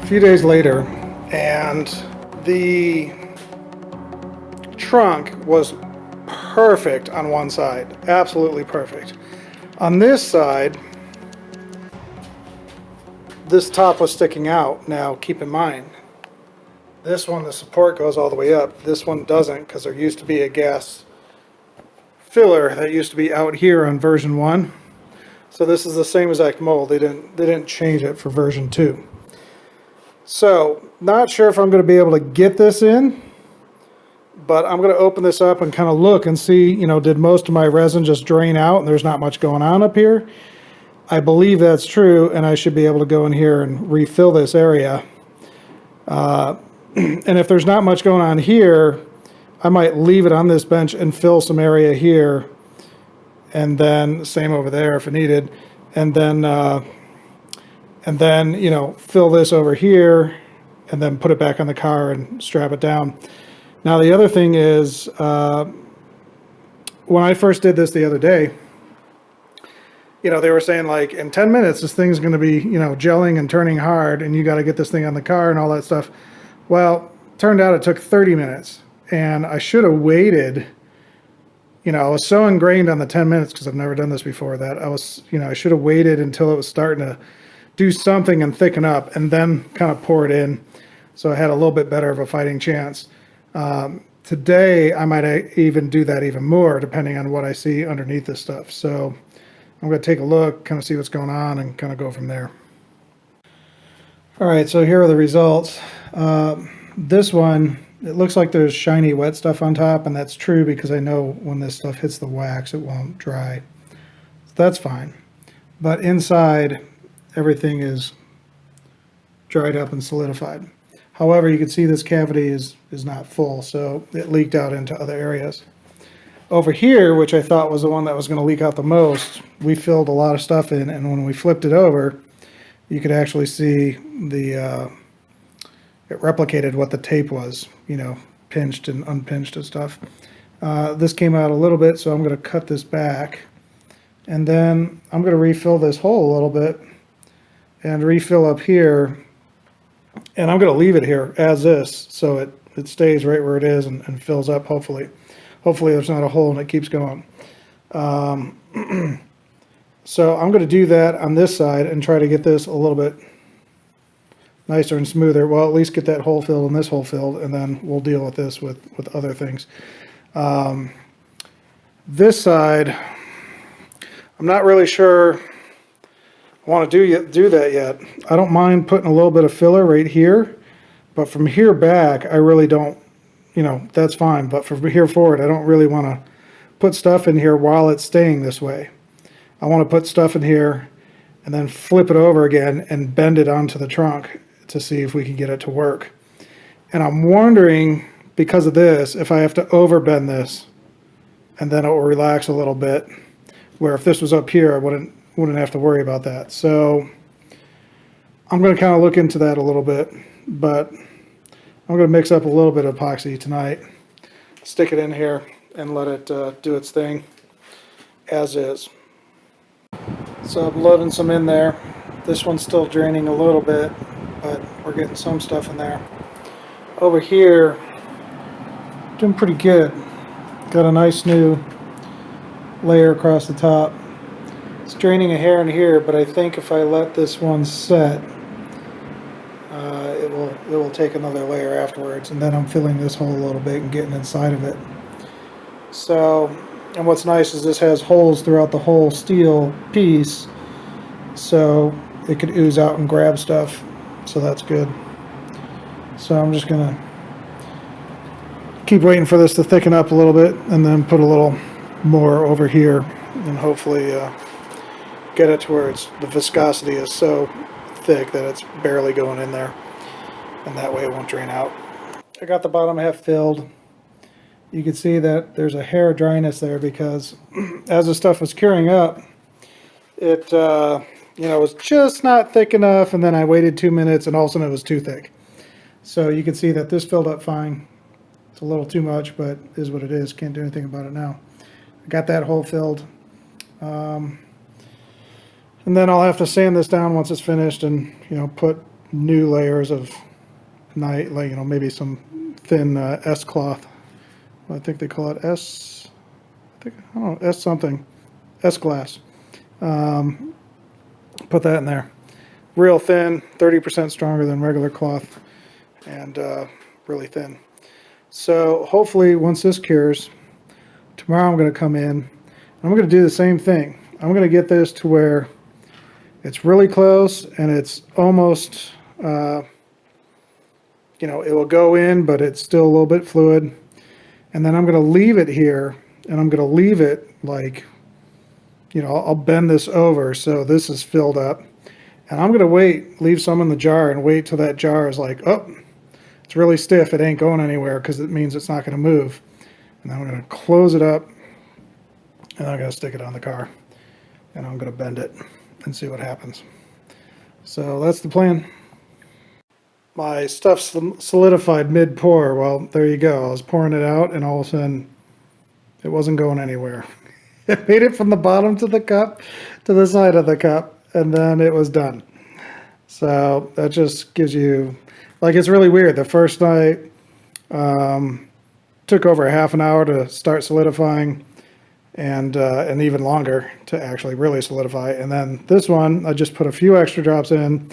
A few days later, and the trunk was perfect on one side, absolutely perfect. On this side, this top was sticking out. Now keep in mind, this one, the support goes all the way up. This one doesn't, because there used to be a gas filler that used to be out here on version 1. So this is the same exact mold. They didn't change it for version 2. So not sure if I'm going to be able to get this in, but I'm going to open this up and kind of look and see, you know, did most of my resin just drain out and there's not much going on up here? I believe that's true, and I should be able to go in here and refill this area. And if there's not much going on here, I might leave it on this bench and fill some area here, and then same over there if needed, and then you know, fill this over here, and then put it back on the car and strap it down. Now the other thing is, when I first did this the other day, you know, they were saying like in 10 minutes this thing's going to be, you know, gelling and turning hard, and you got to get this thing on the car and all that stuff. Well, turned out it took 30 minutes, and I should have waited. You know, I was so ingrained on the 10 minutes because I've never done this before that I was, you know, I should have waited until it was starting to do something and thicken up, and then kind of pour it in, so I had a little bit better of a fighting chance. Today I might even do that even more, depending on what I see underneath this stuff. So I'm going to take a look, kind of see what's going on, and kind of go from there. All right, so here are the results. This one, it looks like there's shiny wet stuff on top, and that's true because I know when this stuff hits the wax it won't dry. So that's fine. But inside, everything is dried up and solidified. However, you can see this cavity is not full, so it leaked out into other areas. Over here, which I thought was the one that was going to leak out the most, we filled a lot of stuff in, and when we flipped it over, you could actually see the it replicated what the tape was, you know, pinched and unpinched and stuff. This came out a little bit, so I'm going to cut this back, and then I'm going to refill this hole a little bit and refill up here, and I'm going to leave it here as is, so it stays right where it is and fills up, hopefully. Hopefully there's not a hole and it keeps going. So I'm going to do that on this side and try to get this a little bit nicer and smoother. Well, at least get that hole filled and this hole filled, and then we'll deal with this with other things. This side, I'm not really sure I want to do that yet. I don't mind putting a little bit of filler right here, but from here back, I really don't, you know, that's fine. But from here forward, I don't really want to put stuff in here while it's staying this way. I want to put stuff in here and then flip it over again and bend it onto the trunk to see if we can get it to work. And I'm wondering, because of this, if I have to overbend this, and then it will relax a little bit, where if this was up here, I wouldn't have to worry about that. So I'm going to kind of look into that a little bit, but I'm going to mix up a little bit of epoxy tonight, stick it in here, and let it do its thing as is. So I'm loading some in there. This one's still draining a little bit, but we're getting some stuff in there. Over here, doing pretty good. Got a nice new layer across the top. It's draining a hair in here, but I think if I let this one set, it will take another layer afterwards, and then I'm filling this hole a little bit and getting inside of it. So, and what's nice is this has holes throughout the whole steel piece, so it could ooze out and grab stuff, so that's good. So I'm just gonna keep waiting for this to thicken up a little bit, and then put a little more over here, and hopefully get it to where the viscosity is so thick that it's barely going in there, and that way it won't drain out. I got the bottom half filled. You can see that there's a hair of dryness there because as the stuff was curing up, it you know, was just not thick enough, and then I waited 2 minutes and all of a sudden it was too thick. So you can see that this filled up fine. It's a little too much, but it is what it is. Can't do anything about it now. I got that hole filled. And then I'll have to sand this down once it's finished, and, you know, put new layers of like, you know, maybe some thin S cloth. I think they call it S. I don't know, S something, S glass. Put that in there. Real thin, 30% stronger than regular cloth, and really thin. So hopefully once this cures, tomorrow I'm going to come in and I'm going to do the same thing. I'm going to get this to where it's really close and it's almost, you know, it will go in, but it's still a little bit fluid. And then I'm going to leave it here, and I'm going to leave it like, you know, I'll bend this over so this is filled up. And I'm going to wait, leave some in the jar and wait till that jar is like, oh, it's really stiff. It ain't going anywhere because it means it's not going to move. And then I'm going to close it up, and I'm going to stick it on the car. And I'm going to bend it and see what happens. So that's the plan. My stuff solidified mid-pour. Well, there you go. I was pouring it out, and all of a sudden, it wasn't going anywhere. It made it from the bottom to the cup to the side of the cup, and then it was done. So that just gives you, like, it's really weird. The first night took over half an hour to start solidifying, and even longer to actually really solidify. And then this one, I just put a few extra drops in,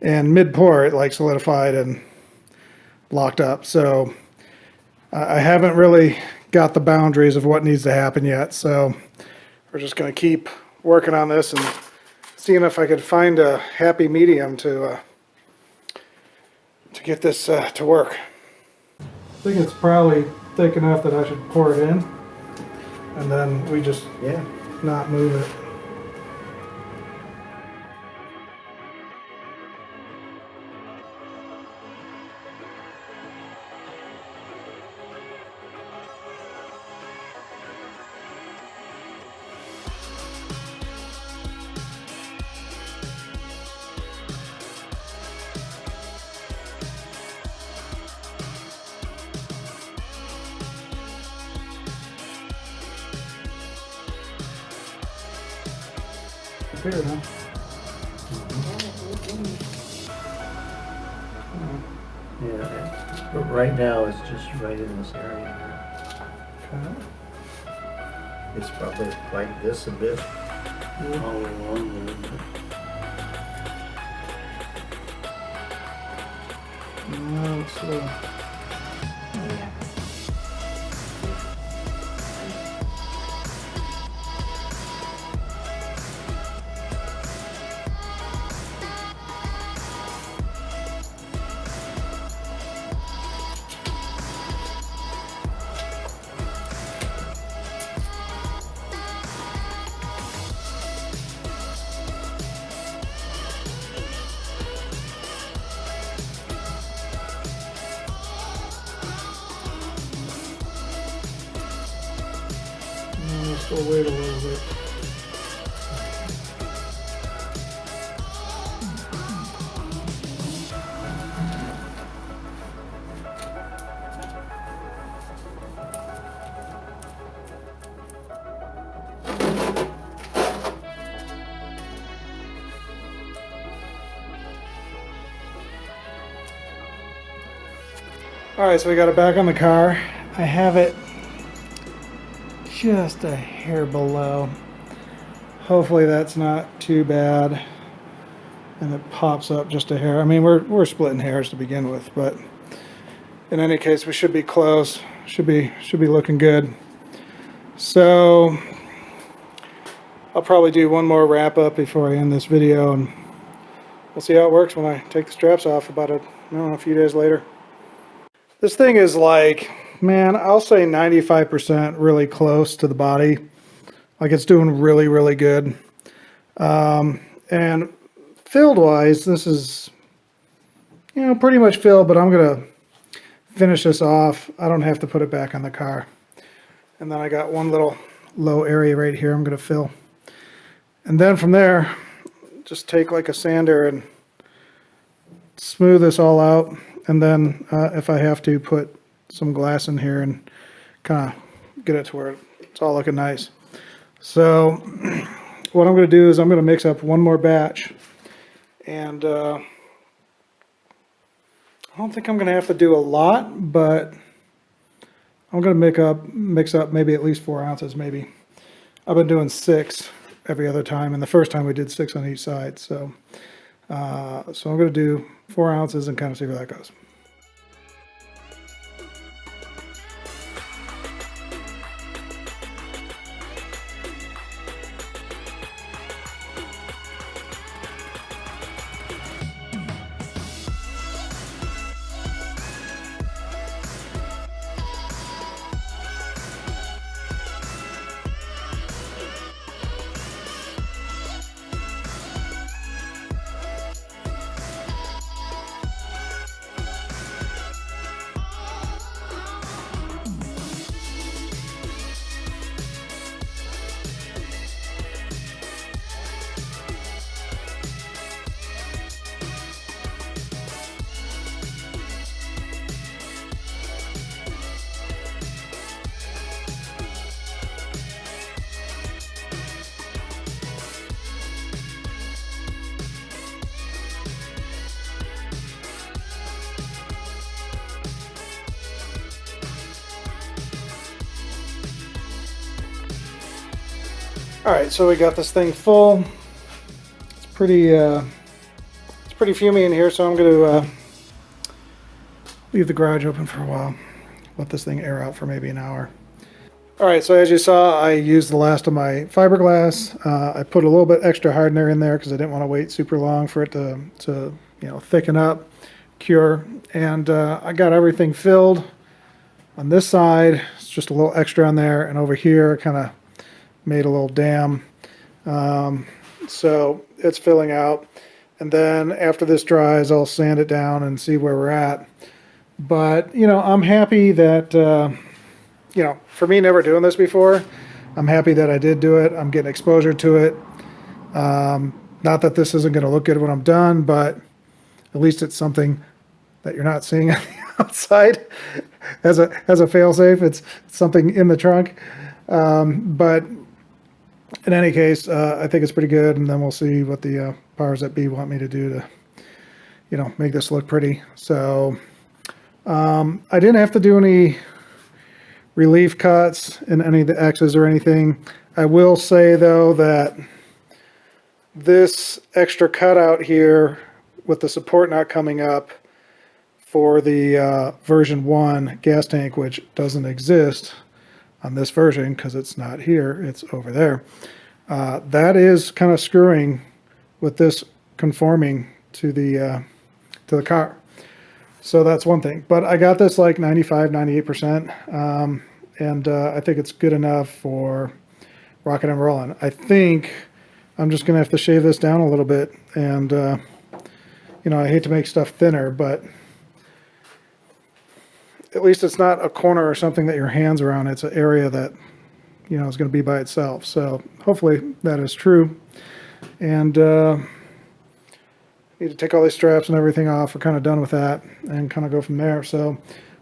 and mid-pour it like solidified and locked up. So I haven't really got the boundaries of what needs to happen yet. So we're just going to keep working on this and seeing if I could find a happy medium to get this to work. I think it's probably thick enough that I should pour it in, and then we just not move it. Here, huh? Yeah, but right now it's just right in this area here. Okay. It's probably like this a bit all along there. No, it's We'll wait a little bit. All right, so we got it back on the car. I have it just a hair below. Hopefully that's not too bad, and it pops up just a hair. I mean, we're splitting hairs to begin with, but in any case, we should be close. Should be looking good. So I'll probably do one more wrap up before I end this video, and we'll see how it works when I take the straps off about a few days later. This thing is like, man, I'll say 95% really close to the body. Like, it's doing really, really good. And filled wise, this is, you know, pretty much filled, but I'm gonna finish this off. I don't have to put it back on the car. And then I got one little low area right here I'm gonna fill. And then from there, just take like a sander and smooth this all out. And then if I have to, put some glass in here and kind of get it to where it's all looking nice. So what I'm going to do is I'm going to mix up one more batch, and I don't think I'm gonna have to do a lot, but I'm gonna mix up maybe at least 4 ounces, maybe. I've been doing 6 every other time, and the first time we did 6 on each side. So, so I'm gonna do 4 ounces and kind of see where that goes. All right, so we got this thing full. It's pretty fumy in here, so I'm going to leave the garage open for a while. Let this thing air out for maybe an hour. All right, so as you saw, I used the last of my fiberglass. I put a little bit extra hardener in there because I didn't want to wait super long for it to thicken up, cure. And I got everything filled on this side. It's just a little extra on there, and over here, kind of made a little dam. So it's filling out. And then after this dries, I'll sand it down and see where we're at. But, I'm happy that, for me never doing this before, I'm happy that I did do it. I'm getting exposure to it. Not that this isn't going to look good when I'm done, but at least it's something that you're not seeing on the outside as a fail-safe. It's something in the trunk. But in any case, I think it's pretty good, and then we'll see what the powers that be want me to do to, make this look pretty. So I didn't have to do any relief cuts in any of the X's or anything. I will say, though, that this extra cutout here with the support not coming up for the version 1 gas tank, which doesn't exist on this version because it's not here, it's over there. That is kind of screwing with this conforming to the car. So that's one thing. But I got this like 95, 98%, and I think it's good enough for rocking and rolling. I think I'm just going to have to shave this down a little bit, and I hate to make stuff thinner, but at least it's not a corner or something that your hands are on. It's an area that, is going to be by itself. So hopefully that is true. And need to take all these straps and everything off. We're kind of done with that and kind of go from there. So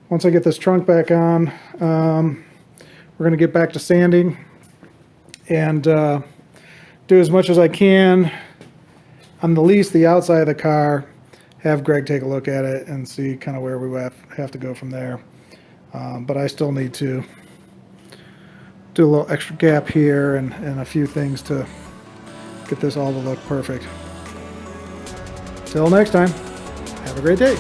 once I get this trunk back on, we're going to get back to sanding and do as much as I can on the outside of the car. Have Greg take a look at it and see kind of where we have to go from there. But I still need to do a little extra gap here and a few things to get this all to look perfect. Till next time, have a great day.